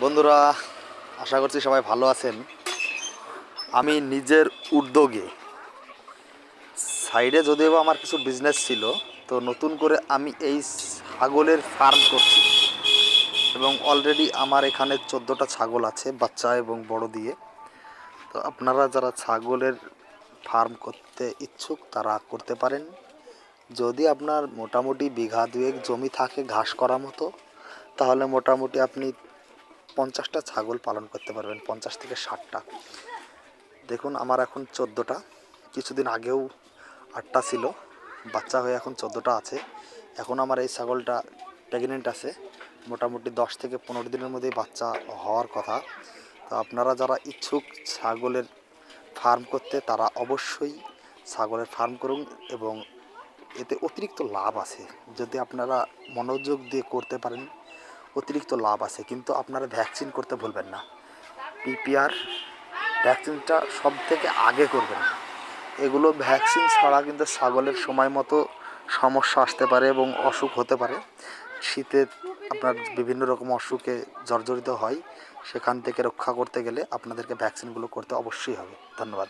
বন্ধুরা, আশা করছি সবাই ভালো আছেন। আমি নিজের উদ্যোগে সাইডে যদিও আমার কিছু বিজনেস ছিল, তো নতুন করে আমি এই ছাগলের ফার্ম করছি এবং অলরেডি আমার এখানে 14টা ছাগল আছে, বাচ্চা এবং বড় দিয়ে। তো আপনারা যারা ছাগলের ফার্ম করতে ইচ্ছুক তারা করতে পারেন। যদি আপনার মোটামুটি বিঘা দুয়েক জমি থাকে ঘাস করার মতো, তাহলে মোটামুটি আপনি 50টা ছাগল পালন করতে পারবেন, 50 থেকে 60টা। দেখুন আমার এখন 14টা, কিছুদিন আগেও 8টা ছিল, বাচ্চা হয়ে এখন 14টা আছে। এখন আমার এই ছাগলটা প্রেগনেন্ট আছে, মোটামুটি 10 থেকে 15 দিনের মধ্যেই বাচ্চা হওয়ার কথা। তো আপনারা যারা ইচ্ছুক ছাগলের ফার্ম করতে তারা অবশ্যই ছাগলের ফার্ম করুন এবং এতে অতিরিক্ত লাভ আছে। যদি আপনারা মনোযোগ দিয়ে করতে পারেন অতিরিক্ত লাভ আছে, কিন্তু আপনারা ভ্যাকসিন করতে ভুলবেন না। পিপিআর ভ্যাকসিনটা সব থেকে আগে করবেন। এগুলো ভ্যাকসিন ছাড়া কিন্তু ছাগলের সময় মতো সমস্যা আসতে পারে এবং অসুখ হতে পারে। শীতে আপনার বিভিন্ন রকম অসুখে জর্জরিত হয়, সেখান থেকে রক্ষা করতে গেলে আপনাদেরকে ভ্যাকসিনগুলো করতে অবশ্যই হবে। ধন্যবাদ।